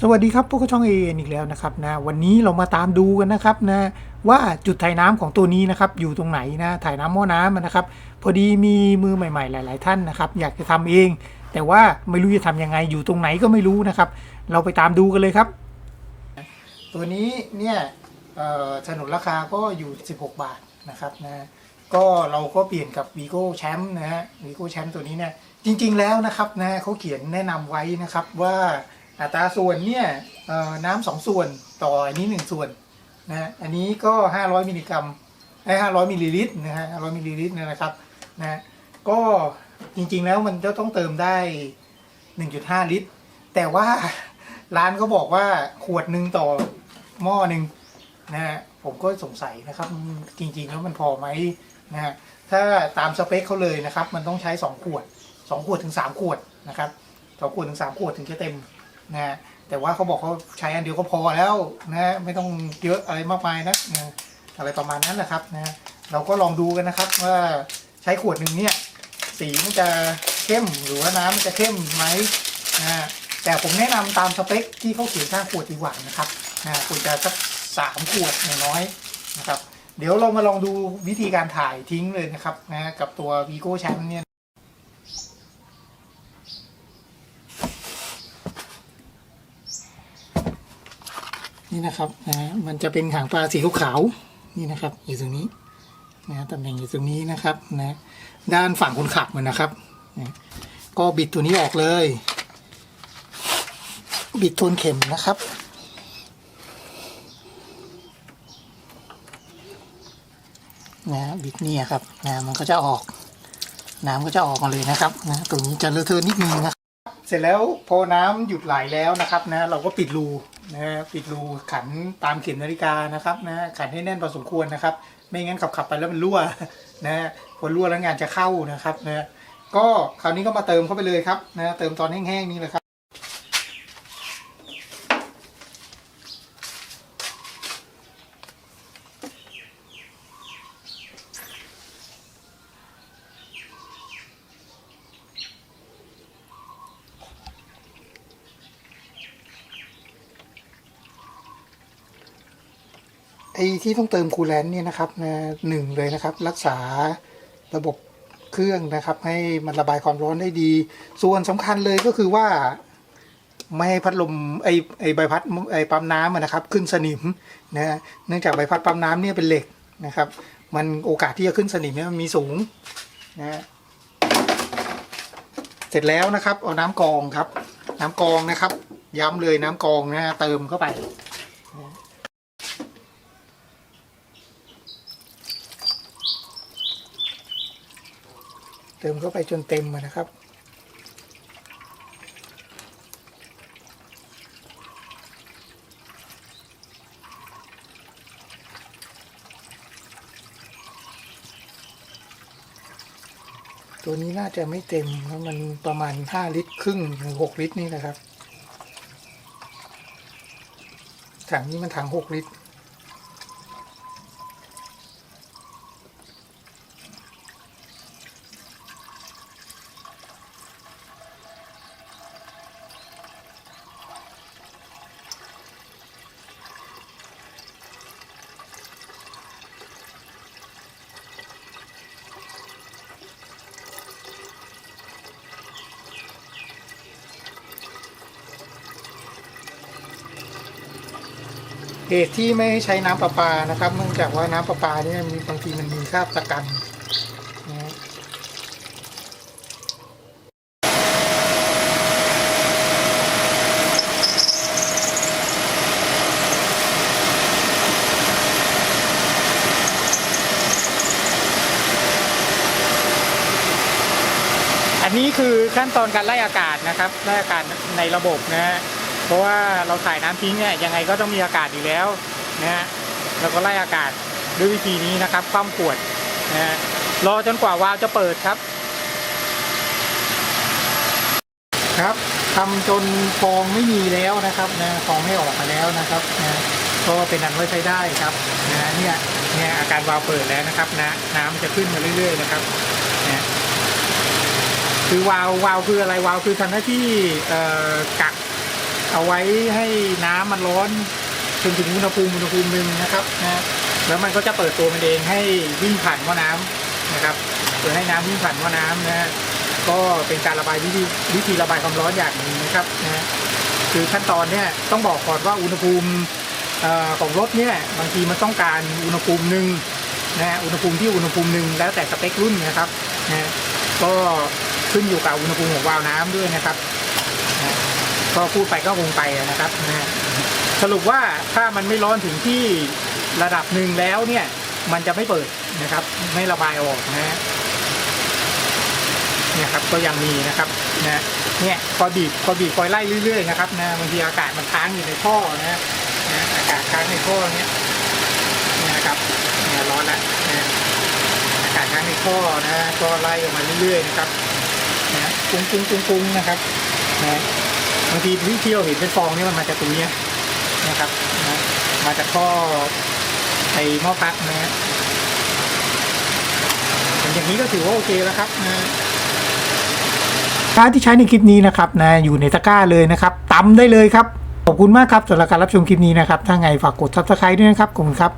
สวัสดีครับพวกช่องเอ็นอีกแล้วนะครับนะวันนี้เรามาตามดูกันนะครับนะว่าจุดถ่ายน้ำของตัวนี้นะครับอยู่ตรงไหนนะถ่ายน้ำหม้อน้ำนะครับพอดีมีมือใหม่ๆหลายๆท่านนะครับอยากจะทำเองแต่ว่าไม่รู้จะทำยังไงอยู่ตรงไหนก็ไม่รู้นะครับเราไปตามดูกันเลยครับตัวนี้เนี่ยถนนราคาก็อยู่16 บาทนะครับนะก็เราก็เปลี่ยนกับ Vigo Champ นะฮะ Vigo Champ ตัวนี้เนี่ยจริงๆแล้วนะครับนะเขาเขียนแนะนำไว้นะครับว่าอัตราส่วนเนี่ยน้ำ2 ส่วนต่ออันนี้1 ส่วนนะอันนี้ก็500 มิลลิกรัม500 มิลลิลิตรนะฮะ500 มิลลิลิตรนะครับนะก็จริงๆแล้วมันจะต้องเติมได้ 1.5 ลิตรแต่ว่าร้านเขาบอกว่าขวดหนึ่งต่อหม้อหนึ่งนะฮะผมก็สงสัยนะครับจริงๆแล้วมันพอไหมนะฮะถ้าตามสเปคเขาเลยนะครับมันต้องใช้2 ขวด2 ขวดถึง 3 ขวดนะครับ2 ขวดถึง 3 ขวดถึงจะเต็มนะฮะแต่ว่าเขาบอกเขาใช้อันเดียวก็พอแล้วนะไม่ต้องเยอะอะไรมากมายนะอะไรประมาณนั้นนะครับนะเราก็ลองดูกันนะครับว่าใช้ขวดหนึ่งเนี่ยสีมันจะเข้มหรือว่าน้ำมันจะเข้มไหมนะแต่ผมแนะนำตามสเปคที่เขาเขียนข้างขวดดีกว่านะครับควรจะสัก3 ขวดน้อยๆนะครับเดี๋ยวเรามาลองดูวิธีการถ่ายทิ้งเลยนะครับนะกับตัว Vigo Champ เนี่ยนี่นะครับนะมันจะเป็นหางปลาสีขาวๆนี่นะครับอยู่ตรงนี้นะตำแหน่งอยู่ตรงนี้นะครับนะด้านฝั่งคนขับมันนะครับนะก็บิดตัวนี้ออกเลยบิดทวนเข็มนะครับนะบิดเนี่ยครับนะมันก็จะออกน้ำก็จะออกมาเลยนะครับนะตรงนี้จะเลอะเทอะนิดนึงนะครับเสร็จแล้วพอน้ำหยุดไหลแล้วนะครับนะเราก็ปิดรูนะปิดรูขันตามเข็มนาฬิกานะครับนะขันให้แน่นพอสมควรนะครับไม่งั้นขับไปแล้วมันรั่วนะพอรั่วแล้วงานจะเข้านะครับนะก็คราวนี้ก็มาเติมเข้าไปเลยครับนะเติมตอนแห้งๆนี่เลยครับไอ้ที่ต้องเติมคูลแลนต์เนี่ยนะครับนะหนึ่งเลยนะครับรักษาระบบเครื่องนะครับให้มันระบายความร้อนได้ดีส่วนสำคัญเลยก็คือว่าไม่ให้พัดลมไอใบพัดไอปั๊มน้ำนะครับขึ้นสนิมนะเนื่องจากใบพัดปั๊มน้ำเนี่ยเป็นเหล็กนะครับมันโอกาสที่จะขึ้นสนิมเนี่ยมันมีสูงนะเสร็จแล้วนะครับเอาน้ำกรองครับน้ำกรองนะครับย้ำเลยน้ำกรองนะเติมเข้าไปเติมเข้าไปจนเต็มนะครับตัวนี้น่าจะไม่เต็มแล้วมันประมาณ5 ลิตรครึ่งถึง6 ลิตรนี่นะครับถังนี้มันถัง6 ลิตรเหตุที่ไม่ใช้น้ำประปานะครับเนื่องจากว่าน้ำประปาเนี่ยมีบางทีมันมีคราบตะกันนะอันนี้คือขั้นตอนการไล่อากาศนะครับไล่อากาศในระบบนะฮะเพราะว่าเราถ่ายน้ำทิ้งเนี่ยยังไงก็ต้องมีอากาศอยู่แล้วนะฮะแล้วก็ไล่อากาศด้วยวิธีนี้นะครับคว่ำขวดนะฮะรอจนกว่าวาล์วจะเปิดครับครับทำจนฟองไม่มีแล้วนะครับนะฟองไม่ออกมาแล้วนะครับนะก็เป็นอันว่าใช้ได้ครับนะเนี่ยอาการวาล์วเปิดแล้วนะครับนะน้ำจะขึ้นมาเรื่อยๆนะครับนะคือวาล์วคืออะไรวาล์วคือทำหน้าที่กัก เอาไว้ให้น้ำมันร้อนจนถึงอุณหภูมิหนึ่งนะครับนะแล้วมันก็จะเปิดตัวมันเองให้วิ่งผ่านหม้อน้ำนะครับเปิดให้น้ำวิ่งผ่านหม้อน้ำนะก็เป็นการระบายวิธีระบายความร้อนอย่างหนึ่งนะครับนะคือขั้นตอนเนี่ยต้องบอกก่อนว่าอุณหภูมิของรถเนี่ยบางทีมันต้องการอุณหภูมิหนึ่งนะอุณหภูมิที่อุณหภูมิหนึ่งแล้วแต่สเปครุ่นนะครับนะก็ขึ้นอยู่กับอุณหภูมิของวาล์วน้ำด้วยนะครับนะก็พูดไปก็คงไปนะครับนะสรุปว่าถ้ามันไม่ร้อนถึงที่ระดับหนึ่งแล้วเนี่ยมันจะไม่เปิดนะครับไม่ระบายออกนะเนี่ยครับก็ยังมีนะครับนะเนี่ยพอบีบคอยไล่เรื่อยๆนะครับนะบางทีอากาศมันค้างอยู่ในท่อนะอากาศค้างในท่อเนี่ยนะครับเนี่ยร้อนแล้วนะอากาศค้างในท่อนะก็ไล่ออกมาเรื่อยๆนะครับนะปุ้งนะครับนะบางทีที่เราเห็นเป็นฟองนี่มันมาจากตรงนี้นะครับนะมาจากท่อไอหม้อพักนะอย่างนี้ก็ถือว่าโอเคแล้วครับนะที่ใช้ในคลิปนี้นะครับนะอยู่ในตะกร้าเลยนะครับตำได้เลยครับขอบคุณมากครับสำหรับการรับชมคลิปนี้นะครับถ้าไงฝากกด Subscribe ด้วยนะครับขอบคุณครับ